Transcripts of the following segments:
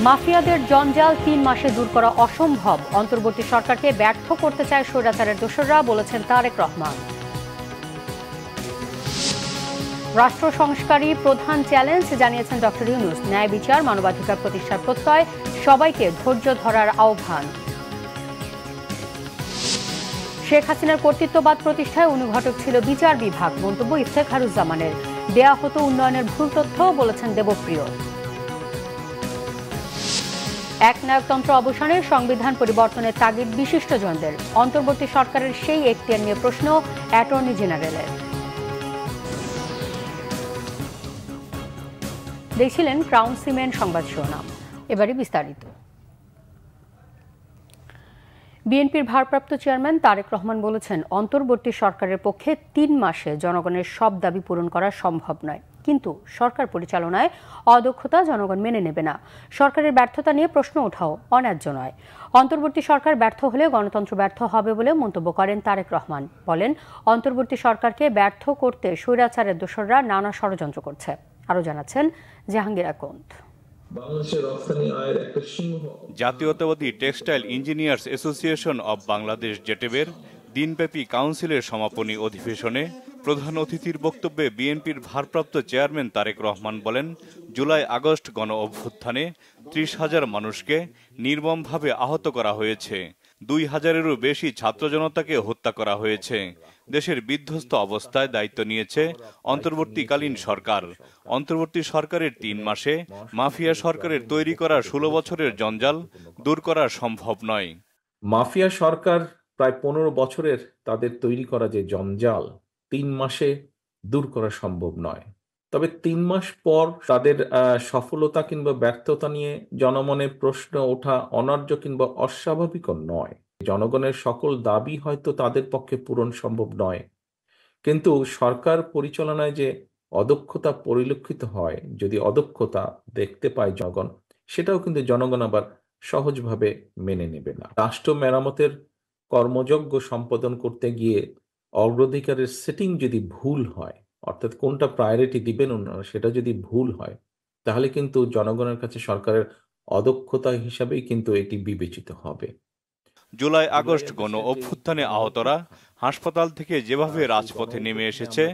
মাফিয়াদের জঞ্জাল ৩ মাসে দূর করা অসম্ভব, অন্তর্বর্তী সরকারকে ব্যর্থ করতে চায় স্বৈরাচারের দোসররা, বলেছেন তারেক রহমান। রাষ্ট্র সংস্কারই প্রধান চ্যালেঞ্জ, জানিয়েছেন ডক্টর ইউনূস। ন্যায় বিচার, মানবাধিকার প্রতিষ্ঠার প্রত্যয়, সবাইকে ধৈর্য ধরার আহ্বান। শেখ হাসিনার কর্তৃত্ববাদ প্রতিষ্ঠায় অনুঘটক ছিল বিচার বিভাগ, মন্তব্য ইফতেখারুজ্জামানের। দেয়া হতো উন্নয়নের ভুল তথ্য, বলেছেন দেবপ্রিয়। একনায়কতন্ত্র অবসানে সংবিধান পরিবর্তনের তাগিদ বিশিষ্টজনদের, অন্তর্বর্তী সরকারের সেই এখতিয়ার নিয়ে প্রশ্ন অ্যাটর্নি জেনারেলের। দেখছিলেন ক্রাউন সিমেন্ট সংবাদ শিরোনাম, এবারে বিস্তারিত। বিএনপির ভারপ্রাপ্ত চেয়ারম্যান তারেক রহমান বলেছেন, অন্তর্বর্তী সরকারের পক্ষে ৩ মাসে জনগণের সব দাবি পূরণ করা সম্ভব নয়, কিন্তু সরকার পরিচালনায় অদক্ষতা জনগণ মেনে নেবে না। সরকারের ব্যর্থতা নিয়ে প্রশ্ন ওঠাও অন্যায্য নয়। অন্তর্বর্তী সরকার ব্যর্থ হলে গণতন্ত্র ব্যর্থ হবে বলে মন্তব্য করেন তারেক রহমান। বলেন, অন্তর্বর্তী সরকারকে ব্যর্থ করতে স্বৈরাচারের দোসররা নানা ষড়যন্ত্র করছে। আরও জানাচ্ছেন জাহাঙ্গীর আকন্দ। জাতীয়তাবাদী textile engineers association of Bangladesh জেটেবের দিনব্যাপী কাউন্সিলের সমাপনী অধিবেশনে প্রধান অতিথির বক্তব্যে বিএনপির ভারপ্রাপ্ত চেয়ারম্যান তারেক রহমান বলেন, জুলাই আগস্ট গণ অভ্যুত্থানে ৩০,০০০ মানুষকে নির্মমভাবে আহত করা হয়েছে, ২,০০০-এরও বেশি ছাত্র জনতাকে হত্যা করা হয়েছে। দেশের বিধ্বস্ত অবস্থায় দায়িত্ব নিয়েছে অন্তর্বর্তীকালীন সরকার। অন্তর্বর্তী সরকারের ৩ মাসে মাফিয়া সরকারের তৈরি করা ১৬ বছরের জঞ্জাল দূর করা সম্ভব নয়। মাফিয়া সরকার প্রায় ১৫ বছরের তাদের তৈরি করা যে জঞ্জাল ৩ মাসে দূর করা সম্ভব নয়। তবে ৩ মাস পর তাদের সফলতা কিংবা ব্যর্থতা নিয়ে জনমনে প্রশ্ন ওঠা অন্যায্য কিংবা অস্বাভাবিকও নয়। জনগণের সকল দাবি হয়তো তাদের পক্ষে পূরণ সম্ভব নয়, কিন্তু সরকার পরিচালনায় যে অদক্ষতা পরিলক্ষিত হয়, যদি অদক্ষতা দেখতে পায় জনগণ, সেটাও কিন্তু জনগণ আবার সহজভাবে মেনে নেবে না। রাষ্ট্র মেরামতের কর্মযজ্ঞ সম্পাদন করতে গিয়ে অগ্রাধিকারের সেটিং যদি ভুল হয়, অর্থাৎ কোনটা প্রায়োরিটি দিবেন ওনারা, সেটা যদি ভুল হয়, তাহলে কিন্তু জনগণের কাছে সরকারের অদক্ষতা হিসাবেই কিন্তু এটি বিবেচিত হবে। জুলাই আগস্ট গণ অভ্যুত্থানে আহতরা হাসপাতাল থেকে যেভাবে রাজপথে নেমে এসেছে,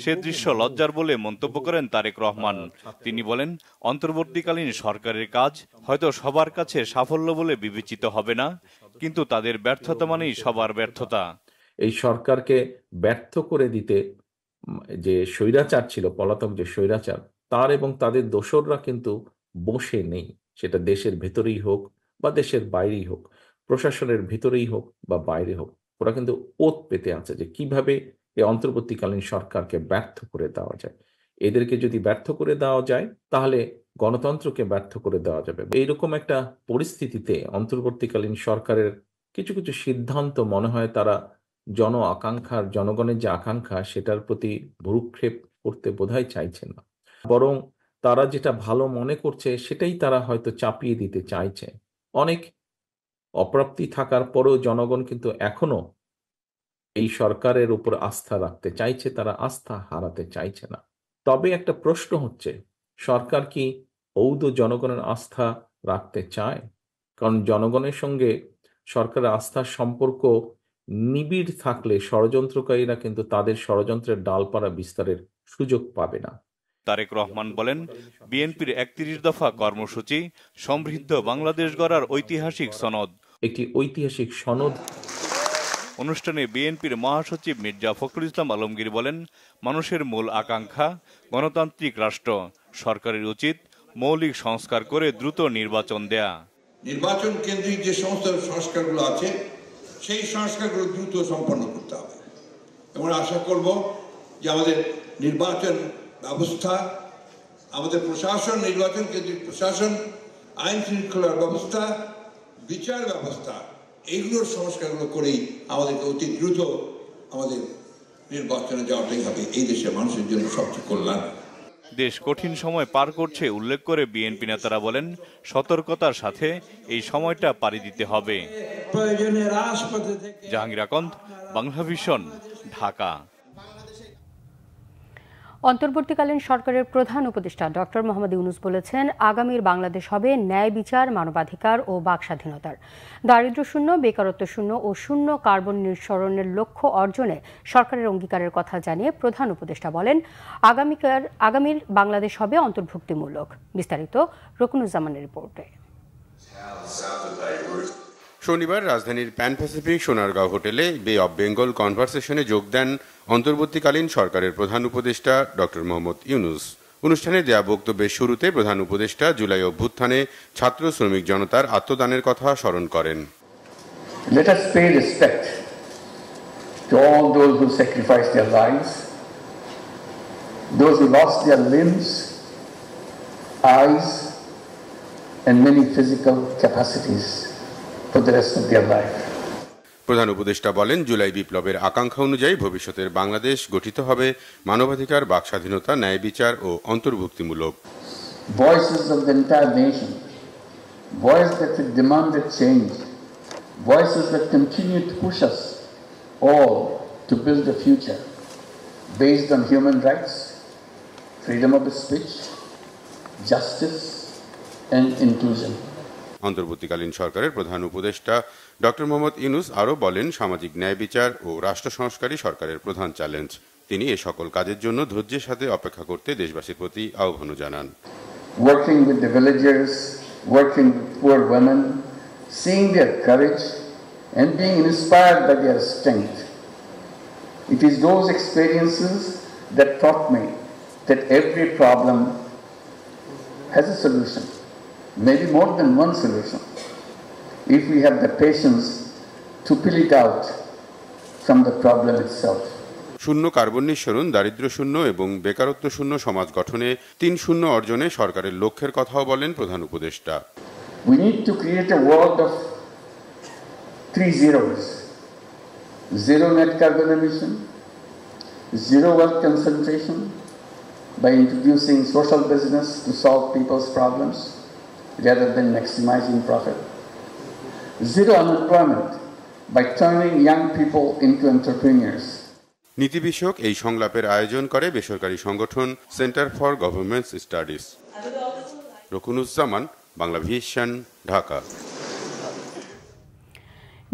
সে দৃশ্য লজ্জার বলে মন্তব্য করেন তারেক রহমান। তিনি বলেন, অন্তর্বর্তীকালীন সরকারের কাজ হয়তো সবার কাছে সাফল্য বলে বিবেচিত হবে না, কিন্তু তাদের ব্যর্থতা মানেই সবার ব্যর্থতা। এই সরকারকে ব্যর্থ করে দিতে যে স্বৈরাচার ছিল, পলাতক যে স্বৈরাচার, তার এবং তাদের দোসররা কিন্তু বসে নেই। সেটা দেশের ভেতরেই হোক বা দেশের বাইরেই হোক, প্রশাসনের ভিতরেই হোক বা বাইরে হোক, ওরা কিন্তু ওত পেতে আছে যে কিভাবে এই অন্তর্বর্তীকালীন সরকারকে ব্যর্থ করে দেওয়া যায়। এদেরকে যদি ব্যর্থ করে দেওয়া যায়, তাহলে গণতন্ত্রকে ব্যর্থ করে দেওয়া যাবে। এইরকম একটা পরিস্থিতিতে অন্তর্বর্তীকালীন সরকারের কিছু কিছু সিদ্ধান্ত মনে হয় তারা জনগণের যে আকাঙ্ক্ষা, সেটার প্রতি ভ্রুক্ষেপ করতে বোধহয় চাইছে না, বরং তারা যেটা ভালো মনে করছে সেটাই তারা হয়তো চাপিয়ে দিতে চাইছে। অনেক অপ্রাপ্তি থাকার পরেও জনগণ কিন্তু এখনো এই সরকারের উপর আস্থা রাখতে চাইছে, তারা আস্থা হারাতে চাইছে না। তবে একটা প্রশ্ন হচ্ছে, সরকার কি ঔদ জনগণের আস্থা রাখতে চায়? কারণ জনগণের সঙ্গে সরকারের আস্থার সম্পর্ক নিবিড় থাকলে ষড়যন্ত্রকারীরা কিন্তু তাদের ষড়যন্ত্রের ডালপালা বিস্তারের সুযোগ পাবে না। তারেক রহমান বলেন, বিএনপির ৩১ দফা কর্মসূচি সমৃদ্ধ বাংলাদেশ গড়ার ঐতিহাসিক সনদ, একটি ঐতিহাসিক সনদ। অনুষ্ঠানে বিএনপির মহাসচিব মির্জা ফখরুল ইসলাম আলমগীর বলেন, মানুষের মূল আকাঙ্ক্ষা গণতান্ত্রিক রাষ্ট্র, সরকারের উচিত মৌলিক সংস্কার করে দ্রুত নির্বাচন দেয়া। নির্বাচন কেন্দ্রিক যে সমস্ত সংস্কারগুলো আছে, সেই সংস্কারগুলো দ্রুত সম্পন্ন করতে হবে এবং আশা করব যে আমাদের নির্বাচন ব্যবস্থা, আমাদের প্রশাসন, নির্বাচন কেন্দ্রিক প্রশাসন, আইন শৃঙ্খলার ব্যবস্থা, বিচার ব্যবস্থা, এইগুলোর সংস্কারগুলো করেই আমাদেরকে অতি দ্রুত আমাদের নির্বাচনে যাওয়াটাই হবে এই দেশের মানুষের জন্য সবচেয়ে কল্যাণ। দেশ কঠিন সময় পার করছে উল্লেখ করে বিএনপি নেতারা বলেন, সতর্কতার সাথে এই সময়টা পাড়ি দিতে হবে। জাহাঙ্গীর আকন্দ, বাংলাভিশন, ঢাকা। অন্তর্বর্তীকালীন সরকারের প্রধান উপদেষ্টা ডক্টর মোহাম্মদ ইউনূস বলেছেন, আগামীর বাংলাদেশ হবে ন্যায় বিচার, মানবাধিকার ও বাকস্বাধীনতার। দারিদ্র্যশূন্য, বেকারত্বশূন্য ও শূন্য কার্বন নিঃসরণের লক্ষ্য অর্জনে সরকারের অঙ্গীকারের কথা জানিয়ে প্রধান উপদেষ্টা বলেন, আগামীর বাংলাদেশ হবে অন্তর্ভুক্তিমূলক। বিস্তারিত রকুনুজ্জামানের রিপোর্টে। শনিবার রাজধানীর প্যান প্যাসিফিক সোনারগাঁও হোটেলে বে অব বেঙ্গল কনভারসেশনে যোগ দেন অন্তর্বর্তীকালীন সরকারের প্রধান উপদেষ্টা ডক্টর মোহাম্মদ ইউনূস। অনুষ্ঠানে দেয়া বক্তব্যের শুরুতে প্রধান উপদেষ্টা জুলাই অভ্যুত্থানে ছাত্র শ্রমিক জনতার আত্মদানের কথা স্মরণ করেন। Let us pay respect to all those who sacrificed their lives, those who lost their limbs, eyes, and many physical capacities for the rest of their life. প্রধান উপদেষ্টা বলেন, জুলাই বিপ্লবের আকাঙ্ক্ষা অনুযায়ী ভবিষ্যতের বাংলাদেশ গঠিত হবে মানবাধিকার, বাকস্বাধীনতা, ন্যায় বিচার ও অন্তর্ভুক্তিমূলক। Voices of the entire nation, voices that have demanded change, voices that continue to push us all to build a future based on human rights, freedom of speech, justice, and inclusion. অন্তর্বর্তীকালীন সরকারের প্রধান উপদেষ্টা doctor Mohammad Yunus আরও বলেন, সামাজিক ন্যায় বিচার ও রাষ্ট্র সংস্কারই সরকারের প্রধান চ্যালেঞ্জ। তিনি এ সকল কাজের জন্য ধৈর্যের সাথে অপেক্ষা করতে দেশবাসীর প্রতি আহ্বান জানান। Working with the villagers, working with poor women, seeing their courage and being inspired by their strength. It is those experiences that taught me that every problem has a solution, maybe more than one solution, if we have the patience to pull it out from the problem itself. শূন্য carbon নিঃসরণ, দারিদ্র্য শূন্য এবং বেকারত্ব শূন্য সমাজ গঠনে 3 শূন্য অর্জনে সরকারের লক্ষ্যের কথাও বলেন প্রধান উপদেষ্টা। We need to create a world of 3 zeros. Zero net carbon emission, zero wealth concentration by introducing social business to solve people's problems rather than maximizing profit. Zero unemployment by turning young people into entrepreneurs. নীতি বিষয়ক এই সংলাপের আয়োজন করে বেসরকারি সংগঠন centre for government studies. Rokunuzzaman, Bangla vision, Dhaka.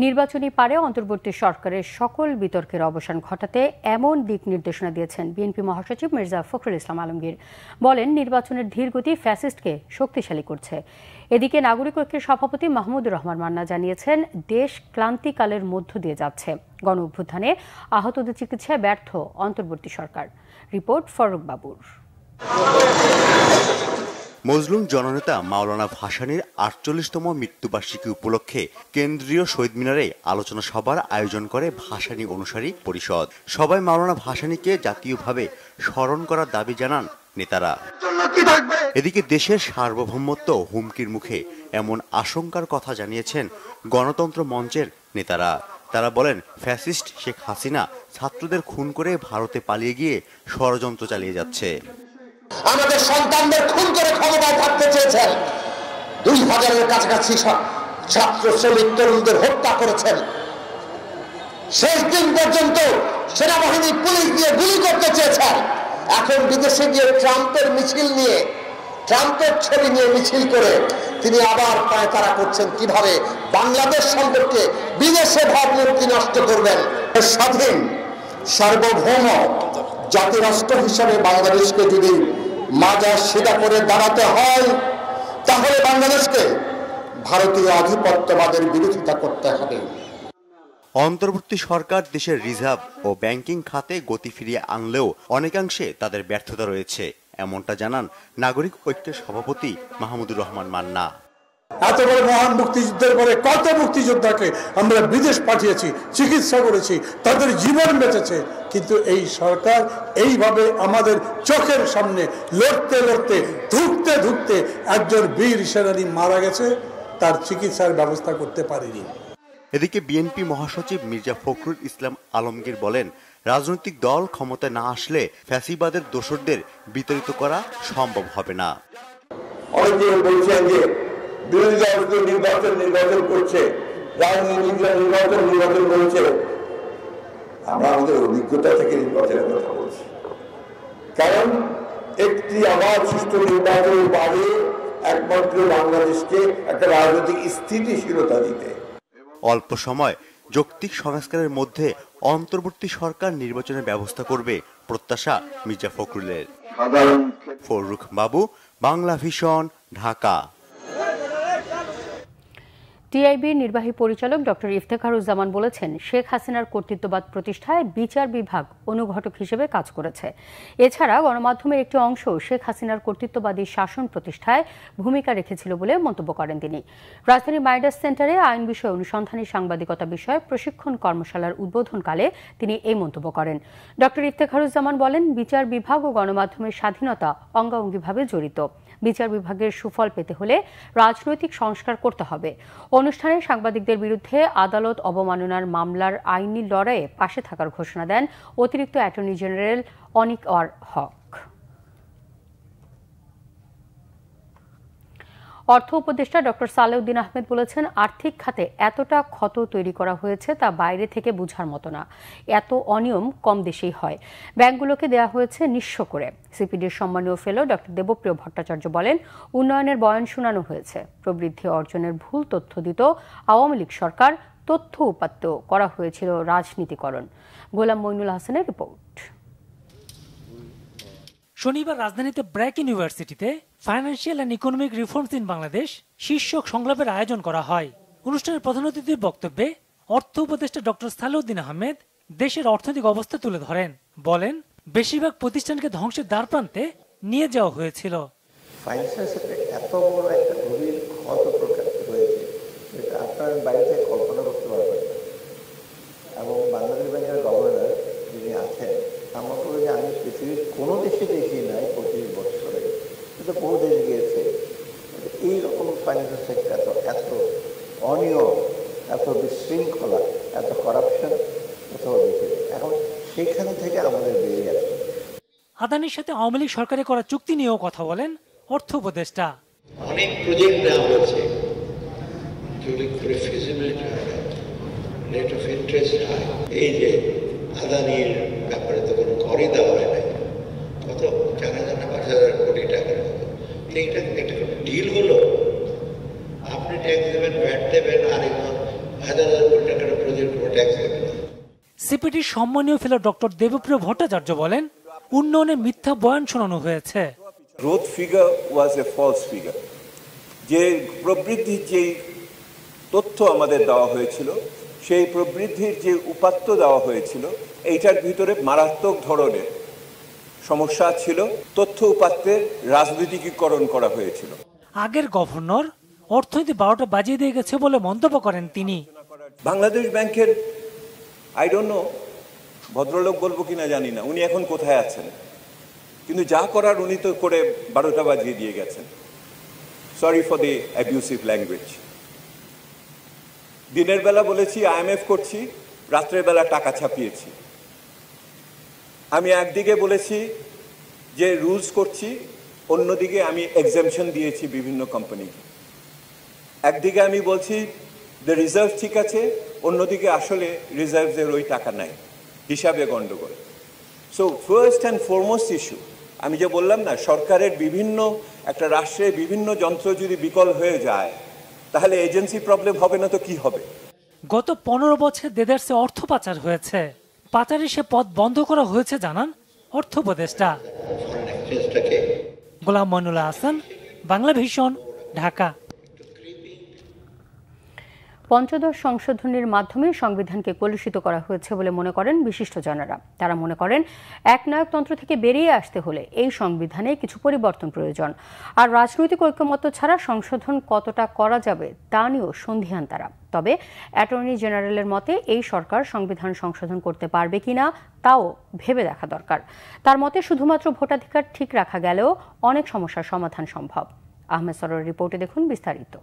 নির্বাচনী পারে অন্তর্বর্তী সরকারের সকল বিতর্কের অবসান ঘটাতে এমন দিক নির্দেশনা দিয়েছেন বিএনপি মহাসচিব মির্জা ফখরুল ইসলাম আলমগীর। বলেন, নির্বাচনের ধীরগতি ফ্যাসিস্টকে শক্তিশালী করছে। এদিকে নাগরিক ঐক্যের সভাপতি মাহমুদুর রহমান মান্না জানিয়েছেন, দেশ ক্লান্তিকালের মধ্য দিয়ে যাচ্ছে। গণ অভ্যুত্থানে আহতদের চিকিৎসায় ব্যর্থ অন্তর্বর্তী সরকার। রিপোর্ট ফারুক বাবুর। মজলুম জননেতা মাওলানা ভাসানীর ৪৮তম মৃত্যুবার্ষিকী উপলক্ষে কেন্দ্রীয় শহীদ মিনারে আলোচনা সভার আয়োজন করে ভাসানী অনুসারী পরিষদ। সবাই মাওলানা ভাসানীকে জাতীয়ভাবে স্মরণ করার দাবি জানান নেতারা। এদিকে দেশের সার্বভৌমত্ব হুমকির মুখে এমন আশঙ্কার কথা জানিয়েছেন গণতন্ত্র মঞ্চের নেতারা। তারা বলেন, ফ্যাসিস্ট শেখ হাসিনা ছাত্রদের খুন করে ভারতে পালিয়ে গিয়ে ষড়যন্ত্র চালিয়ে যাচ্ছে। আমাদের সন্তানদের খুন করে ক্ষমতায় থাকতে চেয়েছেন। ২০০০-এর কাছাকাছি ছাত্র শ্রমিক তরুণদের হত্যা করেছেন। শেষ দিন পর্যন্ত সেনাবাহিনী পুলিশ দিয়ে গুলি করতে চেয়েছেন। এখন বিদেশে গিয়ে ট্রাম্পের মিছিল নিয়ে, ট্রাম্পের ছবি নিয়ে মিছিল করে তিনি আবার পায়তারা করছেন কিভাবে বাংলাদেশ সম্পর্কে বিদেশে ভাবমূর্তি নষ্ট করবেন। স্বাধীন সার্বভৌম জাতিরাষ্ট্র হিসাবে বাংলাদেশকে যদি মাজার সিধা করে দাঁড়াতে হয়, তাহলে বাংলাদেশকে ভারতীয় আধিপত্যবাদের বিরোধিতা করতে হবে। অন্তর্বর্তী সরকার দেশের রিজার্ভ ও ব্যাংকিং খাতে গতি ফিরিয়ে আনলেও অনেকাংশে তাদের ব্যর্থতা রয়েছে, এমনটা জানান নাগরিক ঐক্যের সভাপতি মাহমুদুর রহমান মান্না। এত বড় মহান মুক্তিযুদ্ধের পরে কত মুক্তিযোদ্ধাকে আমরা বিদেশ পাঠিয়েছি, চিকিৎসা করেছি, তাদের জীবন বেঁচেছে, কিন্তু এই সরকার এইভাবে আমাদের চোখের সামনে লড়তে লড়তে ধুঁকতে ধুঁকতে একজন বীর সেনানী মারা গেছে, তার চিকিৎসার ব্যবস্থা করতে পারেনি। এদিকে বিএনপি মহাসচিব মির্জা ফখরুল ইসলাম আলমগীর বলেন, রাজনৈতিক দল ক্ষমতায় না আসলে ফ্যাসিবাদের দোসরদের বিতাড়িত করা সম্ভব হবে না। অনেকে বলছেন যে বিরোধীরা নির্বাচন করছে, রাজনীতিকরা নির্বাচন করছে। আমরা আমাদের অভিজ্ঞতা থেকে নির্বাচনের কথা বলছি। কারণ একটি আবার সুষ্ঠু নির্বাচনের বাদে একমাত্র বাংলাদেশকে একটা রাজনৈতিক স্থিতিশীলতা দিতে অল্প সময় যৌক্তিক সংস্কারের মধ্যে অন্তর্বর্তী সরকার নির্বাচনের ব্যবস্থা করবে প্রত্যাশা মির্জা ফখরুলের। ফররুখ বাবু, বাংলা ভিশন, ঢাকা। টিআইবির নির্বাহী পরিচালক ডক্টর ইফতেখারুজ্জামান বলেছেন, শেখ হাসিনার কর্তৃত্ববাদ প্রতিষ্ঠায় বিচার বিভাগ অনুঘটক হিসেবে কাজ করেছে। এছাড়া গণমাধ্যমের একটি অংশ শেখ হাসিনার কর্তৃত্ববাদী শাসন প্রতিষ্ঠায় ভূমিকা রেখেছিল বলে মন্তব্য করেন তিনি। রাজধানীর মাইডাস সেন্টারে আইন বিষয়ে অনুসন্ধানী সাংবাদিকতা বিষয়ে প্রশিক্ষণ কর্মশালার উদ্বোধনকালে তিনি এই মন্তব্য করেন। ডক্টর ইফতেখারুজ্জামান বলেন, বিচার বিভাগ ও গণমাধ্যমের স্বাধীনতা অঙ্গাঙ্গিভাবে জড়িত। বিচার বিভাগের সুফল পেতে হলে রাজনৈতিক সংস্কার করতে হবে। অনুষ্ঠানে সাংবাদিকদের বিরুদ্ধে আদালত অবমাননার মামলার আইনি লড়াইয়ে পাশে থাকার ঘোষণা দেন অতিরিক্ত অ্যাটর্নি জেনারেল অনিক হক। অর্থ উপদেষ্টা ডক্টর সালেউদ্দিন আহমেদ বলেছেন, আর্থিক খাতে এতটা ক্ষত তৈরি করা হয়েছে তা বাইরে থেকে বোঝার মতো না। এত অনিয়ম কম দেশেই হয়। ব্যাংকগুলোকে দেওয়া হয়েছে নিঃস্ব করে। সিপিডির সম্মানীয় ফেলো ডক্টর দেবপ্রিয় ভট্টাচার্য বলেন, উন্নয়নের বয়ান শোনানো হয়েছে। প্রবৃদ্ধি অর্জনের ভুল তথ্য দিত আওয়ামী লীগ সরকার। তথ্য উপাত্ত করা হয়েছিল রাজনীতিকরণ। গোলাম মইনুল হাসানের রিপোর্ট। শনিবার রাজধানীতে ব্র্যাক ইউনিভার্সিটিতে financial and economic reforms in Bangladesh শীর্ষক সংলাপের আয়োজন করা হয়। অনুষ্ঠানের প্রধান অতিথির বক্তব্যে অর্থ উপদেষ্টা ডক্টর সালেউদ্দিন আহমেদ দেশের অর্থনৈতিক অবস্থা তুলে ধরেন। বলেন, বেশিরভাগ প্রতিষ্ঠানকে ধ্বংসের দ্বারপ্রান্তে নিয়ে যাওয়া হয়েছিল। ফাইন্যান্সিয়াল সেক্টরে এত বড় একটা গভীর ক্ষত প্রকাশিত হয়েছে যেটা আপনার বাড়িতে কল্পনা করতে পারবেন। এবং বাংলাদেশ ব্যাংকের গভর্নর যিনি আছেন, আমার মনে হয় আমি পৃথিবীর কোনো দেশে দেখি নাই 25 বছরে, কিন্তু বহু দেশ গিয়েছে এইরকম ফাইন্যান্সিয়াল সেক্টর এত অনিয়ম, এত বিশৃঙ্খলা, এত করাপশন কোথাও দেখি। এখন সেখানে থেকে আমাদের বেরিয়ে আসে। আদানির সাথে আওয়ামী লীগ সরকারে করা চুক্তি নিয়েও কথা বলেন অর্থ উপদেষ্টা। অনেক প্রজেক্ট নেওয়া হয়েছে, রেট অফ ইন্টারেস্ট হাই। এই যে আদানির ব্যাপারে তো কোনো করই দেওয়া হয় নাই, কত 4,000 না 5,000 কোটি টাকার মতো। এইটা একটা কোনো ডিল হলো, আপনি ট্যাক্স দেবেন, ভ্যাট দেবেন, আর একজন 1,000 কোটি টাকার প্রজেক্ট ট্যাক্স দেবেন। সিপিডির সম্মানীয় ফেলো ডক্টর দেবপ্রিয় ভট্টাচার্য বলেন, উন্নয়নের মিথ্যা বয়ান শোনানো হয়েছে। Growth figure was a false figure. যে প্রবৃদ্ধির যে তথ্য আমাদের দেওয়া হয়েছিল, সেই প্রবৃদ্ধির যে উপাত্ত দেওয়া হয়েছিল, এইটার ভিতরে মারাত্মক ধরনের সমস্যা ছিল। তথ্য উপাত্তের রাজনৈতিকীকরণ করা হয়েছিল। আগের গভর্নর অর্থনীতি 12টা বাজিয়ে দিয়ে গেছে বলে মন্তব্য করেন তিনি। বাংলাদেশ ব্যাংকের আই ডোন্ট নো, ভদ্রলোক বলবো কিনা জানি না, উনি এখন কোথায় আছেন, কিন্তু যা করার উনি তো করে 12টা বাজিয়ে দিয়ে গেছেন। Sorry for the abusive language. দিনের বেলা বলেছি IMF করছি, রাত্রের বেলা টাকা ছাপিয়েছি। আমি একদিকে বলেছি যে রুলস করছি, অন্যদিকে আমি এক্সাম্পশন দিয়েছি বিভিন্ন কোম্পানিকে। একদিকে আমি বলছি যে রিজার্ভ ঠিক আছে, অন্যদিকে আসলে রিজার্ভের ওই টাকা নাই, হিসাবে গন্ডগোল। So first and foremost issue, আমি যে বললাম না, সরকারের বিভিন্ন একটা রাষ্ট্রের বিভিন্ন যন্ত্র যদি বিকল হয়ে যায় তাহলে এজেন্সি প্রবলেম হবে না তো কি হবে? গত 15 বছর দেদারসে অর্থ পাচার হয়েছে। পাচারের সে পথ বন্ধ করা হয়েছে জানান অর্থ উপদেষ্টা। গোলাম মইনুল হাসান, বাংলা ভিশন, ঢাকা। পঞ্চদশ সংশোধনীর মাধ্যমে সংবিধানকে কলুষিত করা হয়েছে বলে মনে করেন বিশিষ্টজনেরা। তারা মনে করেন, একনায়কতন্ত্র থেকে বেরিয়ে আসতে হলে এই সংবিধানে কিছু পরিবর্তন প্রয়োজন। আর রাজনৈতিক ঐকমত্য ছাড়া সংশোধন কতটা করা যাবে তা নিয়েও সন্দিহান তারা। তবে অ্যাটর্নি জেনারেলের মতে এই সরকার সংবিধান সংশোধন করতে পারবে কিনা তাও ভেবে দেখা দরকার। তার মতে শুধুমাত্র ভোটাধিকার ঠিক রাখা গেলেও অনেক সমস্যার সমাধান সম্ভব। আহমেদ সরোয়ারের রিপোর্টে দেখুন বিস্তারিত।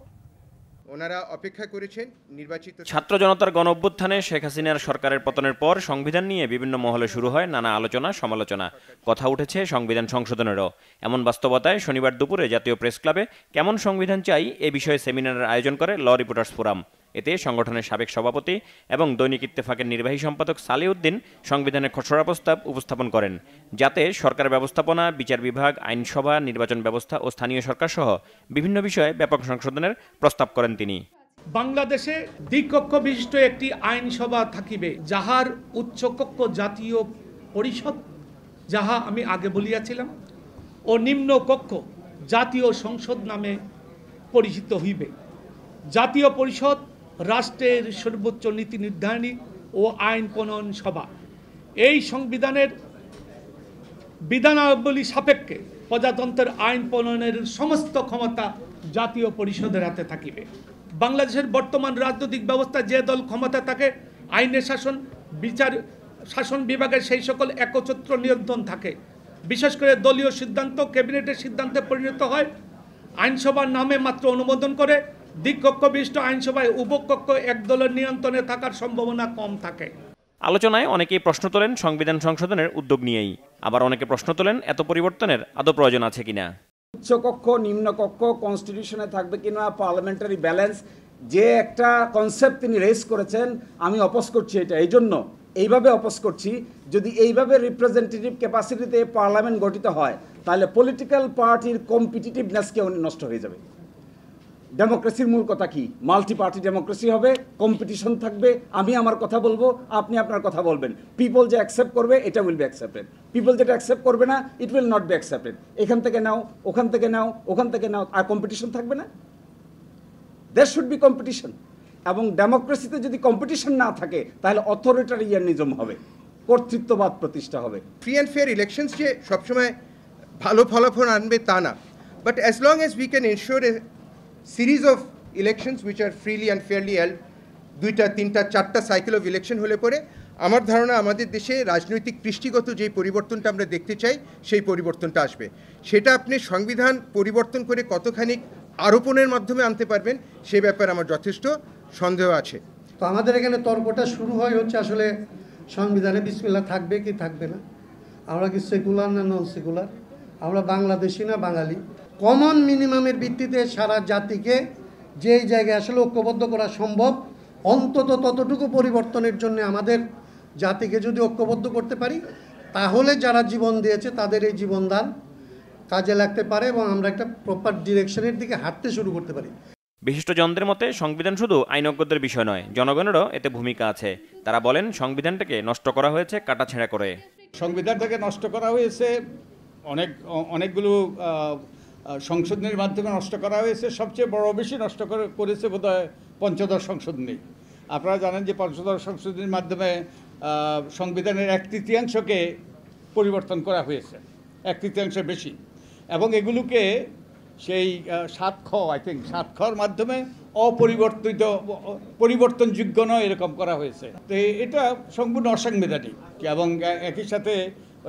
ওনারা অপেক্ষা করেছেন নির্বাচিত ছাত্র জনতার গণ অভ্যুত্থানে শেখ হাসিনার সরকারের পতনের পর সংবিধান নিয়ে বিভিন্ন মহলে শুরু হয় নানা আলোচনা সমালোচনা। কথা উঠেছে সংবিধান সংশোধনেরও। এমন বাস্তবতায় শনিবার দুপুরে জাতীয় প্রেস ক্লাবে কেমন সংবিধান চাই এ বিষয়ে সেমিনারের আয়োজন করে ল রিপোর্টার্স ফোরাম। এতে সংগঠনের সাবেক সভাপতি এবং দৈনিক ইত্তেফাকের নির্বাহী সম্পাদক সালিউদ্দিন সংবিধানের খসড়া প্রস্তাব উপস্থাপন করেন, যাতে সরকার ব্যবস্থাপনা, বিচার বিভাগ, আইনসভা, নির্বাচন ব্যবস্থা ও স্থানীয় সরকার সহ বিভিন্ন বিষয়ে ব্যাপক সংশোধনের প্রস্তাব করেন তিনি। বাংলাদেশে দ্বিকক্ষ বিশিষ্ট একটি আইনসভা থাকিবে, যাহার উচ্চকক্ষ জাতীয় পরিষদ, যাহা আমি আগে বলিয়াছিলাম, ও নিম্ন কক্ষ জাতীয় সংসদ নামে পরিচিত হইবে। জাতীয় পরিষদ রাষ্ট্রের সর্বোচ্চ নীতি নির্ধারণী ও আইন প্রণয়ন সভা। এই সংবিধানের বিধানাবলী সাপেক্ষে প্রজাতন্ত্রের আইন প্রণয়নের সমস্ত ক্ষমতা জাতীয় পরিষদের হাতে থাকিবে। বাংলাদেশের বর্তমান রাজনৈতিক ব্যবস্থা যে দল ক্ষমতা থাকে, আইনের শাসন, বিচার শাসন বিভাগের সেই সকল একচ্ছত্র নিয়ন্ত্রণ থাকে। বিশেষ করে দলীয় সিদ্ধান্ত ক্যাবিনেটের সিদ্ধান্তে পরিণত হয়। আইনসভার নামে মাত্র অনুমোদন করে। দ্বিকক্ষ বিশিষ্ট আইনসভায় উভকক্ষ এক দলের নিয়ন্ত্রণে থাকার সম্ভাবনা কম থাকে। আলোচনায় অনেকেই প্রশ্ন তোলেন সংবিধান সংশোধনের উদ্যোগ নিয়েই, আবার অনেকে প্রশ্ন তোলেন এত পরিবর্তনের আদৌ প্রয়োজন আছে কিনা। উচ্চকক্ষ নিম্নকক্ষ কনস্টিটিউশনে থাকবে কিনা, পার্লামেন্টারি ব্যালেন্স, যে একটা কনসেপ্ট তিনি রেজ করেছেন, আমি অপোজ করছি এটা। এই জন্য এইভাবে অপোজ করছি, যদি এইভাবে রিপ্রেজেন্টেটিভ ক্যাপাসিটিতে পার্লামেন্ট গঠিত হয়, তাহলে পলিটিক্যাল পার্টির কম্পিটিটিভনেসকে নষ্ট হয়ে যাবে। ডেমোক্রেসির মূল কথা কি? মাল্টি পার্টি ডেমোক্রেসি হবে, কম্পিটিশন থাকবে, আমি আমার কথা বলবো, আপনি আপনার কথা বলবেন। পিপল যে অ্যাকসেপ্ট করবে এটা উইল বি অ্যাকসেপ্টেড, পিপল যেটা অ্যাকসেপ্ট করবে না it will not be accepted. এখান থেকে নাও, ওখান থেকে নাও, ওখান থেকে নাও, আর কম্পিটিশন থাকবে না। There should be competition. এবং ডেমোক্রেসিতে যদি কম্পিটিশন না থাকে তাহলে অথরিটারিয়ানিজম হবে, কর্তৃত্ববাদ প্রতিষ্ঠা হবে। ফ্রি অ্যান্ড ফেয়ার ইলেকশনস যে সবসময় ভালো ফলাফল আনবে তা না, but as long as we can ensure A series of elections which are freely and fairly held, 2টা 3টা 4টা সাইকেল অফ ইলেকশন হলে পরে আমার ধারণা আমাদের দেশে রাজনৈতিক কৃষ্টিগত যে পরিবর্তনটা আমরা দেখতে চাই সেই পরিবর্তনটা আসবে। সেটা আপনি সংবিধান পরিবর্তন করে কতখানি আরোপণের মাধ্যমে আনতে পারবেন সে ব্যাপারে আমার যথেষ্ট সন্দেহ আছে। তো আমাদের এখানে তর্কটা শুরু হয় হচ্ছে আসলে সংবিধানে বিসমিল্লাহ থাকবে কি থাকবে না, আমরা কি সেকুলার না নন সেকুলার, আমরা বাংলাদেশি না বাঙালি। কমন মিনিমামের ভিত্তিতে সারা জাতিকে যেই জায়গায় আসলে ঐক্যবদ্ধ করা সম্ভব, অন্তত ততটুকু পরিবর্তনের জন্য আমাদের জাতিকে যদি ঐক্যবদ্ধ করতে পারি, তাহলে যারা জীবন দিয়েছে তাদের এই জীবনদান কাজে লাগতে পারে এবং আমরা একটা প্রপার ডিরেকশনের দিকে হাঁটতে শুরু করতে পারি। বিশিষ্টজনদের মতে সংবিধান শুধু আইনজ্ঞদের বিষয় নয়, জনগণেরও এতে ভূমিকা আছে। তারা বলেন সংবিধানটাকে নষ্ট করা হয়েছে কাটাছেঁড়া করে। সংবিধানটাকে নষ্ট করা হয়েছে অনেকগুলো সংশোধনের মাধ্যমে নষ্ট করা হয়েছে। সবচেয়ে বেশি নষ্ট করেছে বোধহয় পঞ্চদশ সংশোধনী। আপনারা জানেন যে পঞ্চদশ সংশোধনীর মাধ্যমে সংবিধানের 1/3কে পরিবর্তন করা হয়েছে, 1/3 বেশি, এবং এগুলোকে সেই 7খ মাধ্যমে পরিবর্তনযোগ্য নয় এরকম করা হয়েছে। তো এটা সম্পূর্ণ অসাংবিধানিক এবং একই সাথে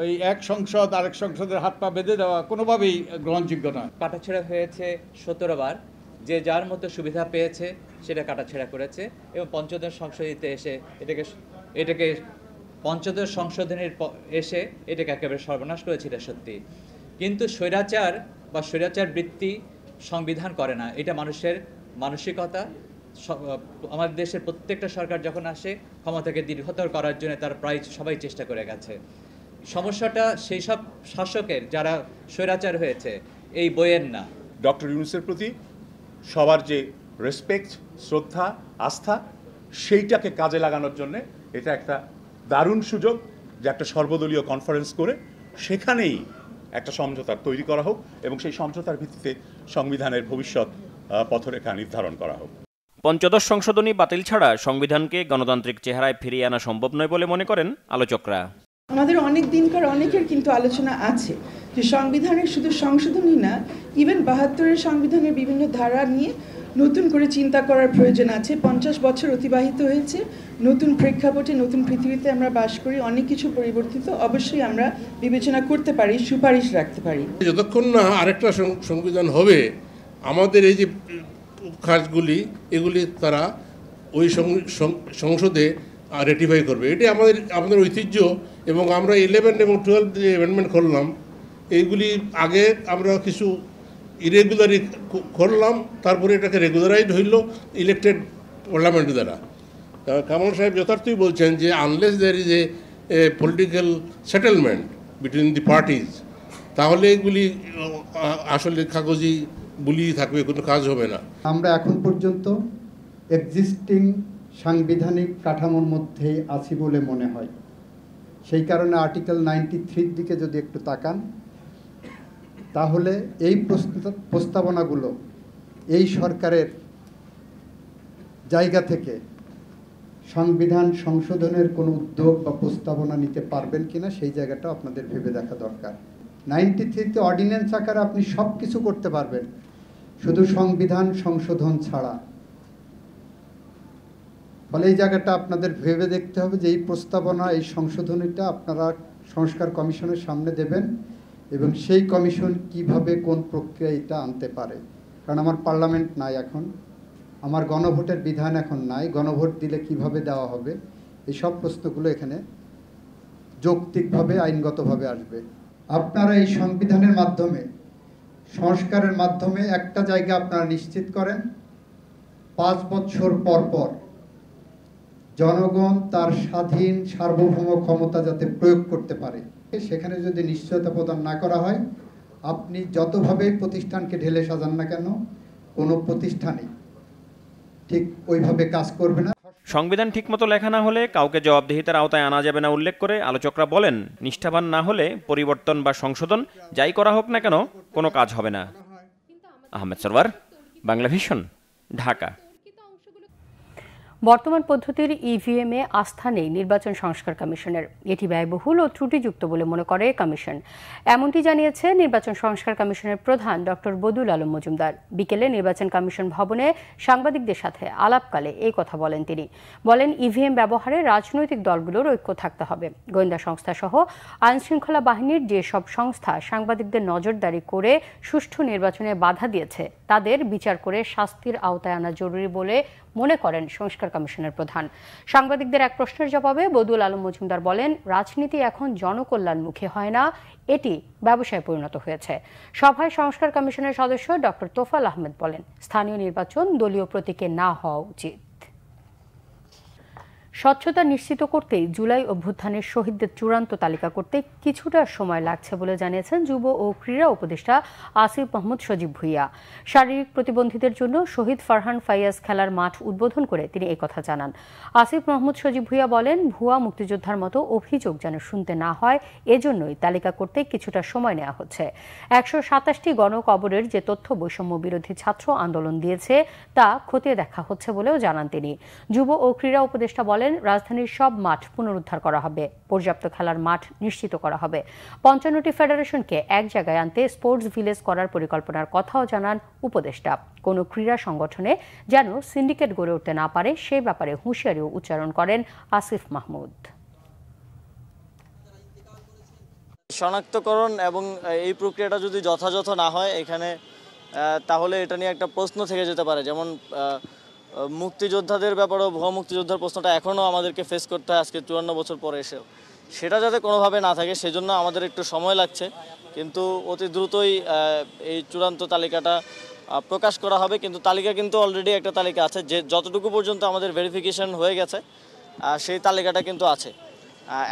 ওই এক সংসদ আরেক সংসদের হাত পা বেঁধে দেওয়া কোনোভাবেই গ্রহণযোগ্য নয়। কাটাছেঁড়া হয়েছে 17 বার, যে যার মতো সুবিধা পেয়েছে সেটা কাটাছেঁড়া করেছে এবং পঞ্চদশ সংশোধনীতে এসে এটাকে পঞ্চদশ সংশোধনীর এসে এটাকে একেবারে সর্বনাশ করেছে, এটা সত্যি। কিন্তু স্বৈরাচার বা স্বৈরাচার বৃত্তি সংবিধান করে না, এটা মানুষের মানসিকতা। আমাদের দেশের প্রত্যেকটা সরকার যখন আসে ক্ষমতাকে দীর্ঘতর করার জন্য তারা প্রায় সবাই চেষ্টা করে গেছে। সমস্যাটা সেই সব শাসকের যারা স্বৈরাচার হয়েছে এই বইয়ের না। ডক্টর ইউনূসের প্রতি সবার যে রেসপেক্ট, শ্রদ্ধা, আস্থা, সেইটাকে কাজে লাগানোর জন্য এটা একটা দারুণ সুযোগ যে একটা সর্বদলীয় কনফারেন্স করে সেখানেই একটা সমঝোতা তৈরি করা হোক এবং সেই সমঝোতার ভিত্তিতে সংবিধানের ভবিষ্যৎ পথরেখা নির্ধারণ করা হোক। পঞ্চদশ সংশোধনী বাতিল ছাড়া সংবিধানকে গণতান্ত্রিক চেহারায় ফিরিয়ে আনা সম্ভব নয় বলে মনে করেন আলোচকরা। আমাদের অনেক দিনকার অনেকের কিন্তু আলোচনা আছে যে সংবিধানের শুধু সংশোধনী না, ইভেন 72-এর সংবিধানের বিভিন্ন ধারা নিয়ে নতুন করে চিন্তা করার প্রয়োজন আছে। 50 বছর অতিবাহিত হয়েছে, নতুন প্রেক্ষাপটে নতুন পৃথিবীতে আমরা বাস করি, অনেক কিছু পরিবর্তিত, অবশ্যই আমরা বিবেচনা করতে পারি, সুপারিশ রাখতে পারি। যতক্ষণ না আরেকটা সংবিধান হবে, আমাদের এই যে কাজগুলি এগুলি তারা ওই সংসদে রেটিফাই করবে। এটি আমাদের ঐতিহ্য এবং আমরা 11 এবং 12 যে অ্যামেন্ডমেন্ট করলাম এইগুলি আগে আমরা কিছু ইরেগুলারি করলাম, তারপরে এটাকে রেগুলারাইজ হইল ইলেকটেড পার্লামেন্টের দ্বারা। কামাল সাহেব যথার্থই বলছেন যে unless there is a political settlement between the parties, তাহলে এগুলি আসলে কাগজি বুলি থাকবে, কোনো কাজ হবে না। আমরা এখন পর্যন্ত এক্সিস্টিং সাংবিধানিক কাঠামোর মধ্যেই আছি বলে মনে হয়। সেই কারণে আর্টিকেল 93 দিকে যদি একটু তাকান, তাহলে এই প্রস্তাবনাগুলো এই সরকারের জায়গা থেকে সংবিধান সংশোধনের কোনো উদ্যোগ বা প্রস্তাবনা নিতে পারবেন কিনা সেই জায়গাটা আপনাদের ভেবে দেখা দরকার। 93-তে অর্ডিন্যান্স আকারে আপনি সব কিছু করতে পারবেন, শুধু সংবিধান সংশোধন ছাড়া। ফলে এই জায়গাটা আপনাদের ভেবে দেখতে হবে যে এই প্রস্তাবনা, এই সংশোধনীটা আপনারা সংস্কার কমিশনের সামনে দেবেন এবং সেই কমিশন কিভাবে কোন প্রক্রিয়া এটা আনতে পারে। কারণ আমার পার্লামেন্ট নাই এখন, আমার গণভোটের বিধান এখন নাই, গণভোট দিলে কিভাবে দেওয়া হবে, এই সব প্রশ্নগুলো এখানে যৌক্তিকভাবে আইনগতভাবে আসবে। আপনারা এই সংবিধানের মাধ্যমে, সংস্কারের মাধ্যমে একটা জায়গা আপনারা নিশ্চিত করেন, 5 বছর পর পর জনগণ তার স্বাধীন সার্বভৌম ক্ষমতা যাতে প্রয়োগ করতে পারে। সেখানে যদি নিশ্চয়তা প্রদান না করা হয়, আপনি যতভাবে প্রতিষ্ঠানকে ঢেলে সাজান না কেন, কোনো প্রতিষ্ঠানই ঠিক ওইভাবে কাজ করবে না। সংবিধান ঠিকমতো লেখা না হলে কাউকে জবাবদিহিতার আওতায় আনা যাবে না উল্লেখ করে আলোচকরা বলেন, নিষ্ঠাবান না হলে পরিবর্তন বা সংশোধন যাই করা হোক না কেন কোনো কাজ হবে না। আহমেদ সরওয়ার, বাংলা ভিশন, ঢাকা। বর্তমান পদ্ধতির ইভিএম এ আস্থা নেই নির্বাচন সংস্কার কমিশনের। এটি ব্যয়বহুল ও ত্রুটিযুক্ত বলে মনে করে কমিশন। এমনটি জানিয়েছে নির্বাচন সংস্কার কমিশনের প্রধান ডক্টর বদুল আলম মজুমদার। বিকেলে নির্বাচন কমিশন ভবনে সাংবাদিকদের সাথে আলাপকালে এই কথা বলেন তিনি। বলেন, ইভিএম ব্যবহারে রাজনৈতিক দলগুলোর ঐক্য থাকতে হবে। গোয়েন্দা সংস্থা সহ আইনশৃঙ্খলা বাহিনীর যেসব সংস্থা সাংবাদিকদের নজরদারি করে সুষ্ঠু নির্বাচনে বাধা দিয়েছে তাদের বিচার করে শাস্তির আওতায় আনা জরুরি বলে মনে করেন সংস্কার কমিশনের প্রধান। সাংবাদিকদের এক প্রশ্নের জবাবে বদুল আলম মজুমদার বলেন, রাজনীতি এখন জনকল্যাণমুখী হয় না, এটি ব্যবসায় পরিণত হয়েছে। সভায় সংস্কার কমিশনের সদস্য ডক্টর তোফাল আহমেদ বলেন, স্থানীয় নির্বাচন দলীয় প্রতীকে না হওয়া উচিত। স্বচ্ছতা নিশ্চিত করতেই জুলাই অভ্যুত্থানের শহীদদের চূড়ান্ত তালিকা করতে কিছুটা সময় লাগছে বলে জানিয়েছেন যুব ও ক্রীড়া উপদেষ্টা আসিফ মাহমুদ সজীব ভুঁইয়া। শারীরিক প্রতিবন্ধীদের জন্য শহীদ ফারহান ফাইয়াজ খেলার মাঠ উদ্বোধন করে তিনি একথা জানান। আসিফ মাহমুদ সজীব ভুঁইয়া বলেন, ভুয়া মুক্তিযোদ্ধার মতো অভিযোগ যেন শুনতে না হয়, এজন্যই তালিকা করতে কিছুটা সময় নেওয়া হচ্ছে। 127টি গণকবরের যে তথ্য বৈষম্য বিরোধী ছাত্র আন্দোলন দিয়েছে তা খতিয়ে দেখা হচ্ছে বলেও জানান তিনি। যুব ও ক্রীড়া উপদেষ্টা বলেন, রাজধানীর সব মাঠ পুনরুদ্ধার করা হবে, পর্যাপ্ত খেলার মাঠ নিশ্চিত করা হবে। 55টি ফেডারেশনকে এক জায়গায় আনতে স্পোর্টস ভিলেজ করার পরিকল্পনার কথাও জানান উপদেষ্টা। কোনো ক্রীড়া সংগঠনে যেন সিন্ডিকেট গড়ে উঠতে না পারে সে ব্যাপারে হুঁশিয়ারিও উচ্চারণ করেন আসিফ মাহমুদ। শনাক্তকরণ এবং এই প্রক্রিয়াটা যদি যথাযথ না হয় এখানে, তাহলে এটা নিয়ে একটা প্রশ্ন থেকে যেতে পারে। যেমন মুক্তিযোদ্ধাদের ব্যাপারেও ভুয়া মুক্তিযোদ্ধার প্রশ্নটা এখনও আমাদেরকে ফেস করতে হয় আজকে 54 বছর পরে এসেও। সেটা যাতে কোনোভাবে না থাকে সেজন্য আমাদের একটু সময় লাগছে, কিন্তু অতি দ্রুতই এই চূড়ান্ত তালিকাটা প্রকাশ করা হবে। কিন্তু তালিকা কিন্তু অলরেডি একটা তালিকা আছে, যে যতটুকু পর্যন্ত আমাদের ভেরিফিকেশন হয়ে গেছে সেই তালিকাটা কিন্তু আছে,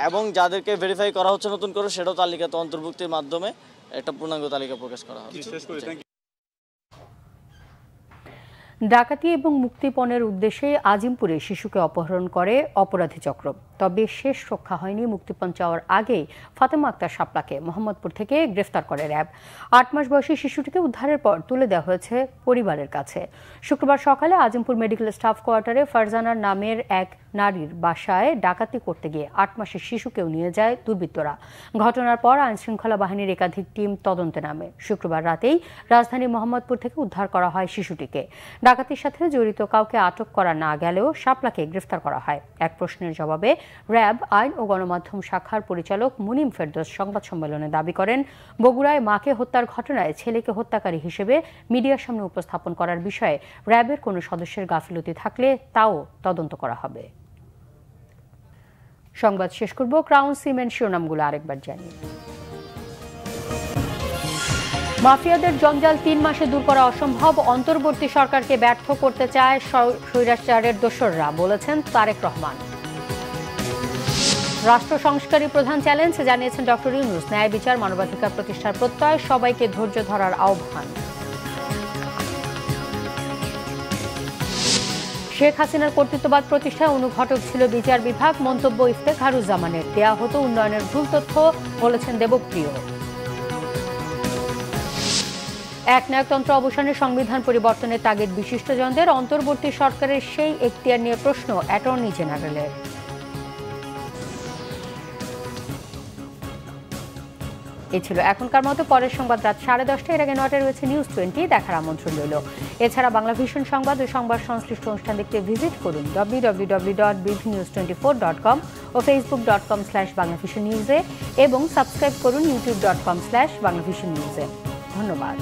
এবং যাদেরকে ভেরিফাই করা হচ্ছে নতুন করে সেটাও তালিকাতে অন্তর্ভুক্তির মাধ্যমে একটা পূর্ণাঙ্গ তালিকা প্রকাশ করা হবে। ডাকাতি এবং মুক্তিপণের উদ্দেশ্যে আজিমপুরে শিশুকে অপহরণ করে অপরাধী চক্র। তবে শেষ রক্ষা হয়নি। মুক্তিপণ চাওয়ার আগেই ফাতেমা আক্তার শাপলাকে মোহাম্মদপুর থেকে গ্রেফতার করে র্যাব। 8 মাস বয়সী শিশুটিকে উদ্ধারের পর তুলে দেওয়া হয়েছে পরিবারের কাছে। শুক্রবার সকালে আজিমপুর মেডিকেল স্টাফ কোয়ার্টারে ফারজানার নামের এক নারীর বাসায় ডাকাতি করতে গিয়ে 8 মাসের শিশুকেও নিয়ে যায় দুর্বৃত্তরা। ঘটনার পর আইনশৃঙ্খলা বাহিনীর একাধিক টিম তদন্তে নামে। শুক্রবার রাতেই রাজধানী মোহাম্মদপুর থেকে উদ্ধার করা হয় শিশুটিকে। ডাকাতির সাথে জড়িত কাউকে আটক করা না গেলেও শাপলাকে গ্রেফতার করা হয়। এক প্রশ্নের জবাবে র্যাব আইন ও গণমাধ্যম শাখার পরিচালক মুনিম ফেরদৌস সংবাদ সম্মেলনে দাবি করেন, বগুড়ায় মাকে হত্যার ঘটনায় ছেলেকে হত্যাকারী হিসেবে মিডিয়ার সামনে উপস্থাপন করার বিষয়ে র্যাবের কোনো সদস্যের গাফিলতি থাকলে তাও তদন্ত করা হবে। সংবাদ শেষ করব ক্রাউন সিমেন্ট শিরোনামগুলো আরেকবার জানিয়ে। মাফিয়াদের জঞ্জাল 3 মাসে দূর করা অসম্ভব, অন্তর্বর্তী সরকারকে ব্যর্থ করতে চায় স্বৈরাচারের দোসররা, বলেছেন তারেক রহমান। রাষ্ট্র সংস্কারী প্রধান চ্যালেঞ্জ, জানিয়েছেন ডক্টর ইউনূস। ন্যায় বিচার মানবাধিকার প্রতিষ্ঠার প্রত্যয়, সবাইকে ধৈর্য ধরার আহ্বান। শেখ হাসিনার কর্তৃত্ববাদ প্রতিষ্ঠায় অনুঘটক ছিল বিচার বিভাগ, মন্তব্য ইফতেখারুজ্জামানের। দেয়া হতো উন্নয়নের ভুল তথ্য, বলেছেন দেবপ্রিয়। একনায়কতন্ত্র অবসানে সংবিধান পরিবর্তনের তাগিদ বিশিষ্টজনদের, অন্তর্বর্তী সরকারের সেই এখতিয়ার নিয়ে প্রশ্ন অ্যাটর্নি জেনারেলের। এই ছিল এখনকার মতো। পরের সংবাদ রাত 10:30। এর আগে 9টায় রয়েছে নিউজ 20, দেখার আমন্ত্রণ রইল। এছাড়া বাংলা ভিশন সংবাদ ও সংবাদ সংশ্লিষ্ট অনুষ্ঠান দেখতে ভিজিট করুন www.bvnews24.com ও facebook.com/banglavisionnews এবং সাবস্ক্রাইব করুন youtube.com/banglavisionnews। ধন্যবাদ।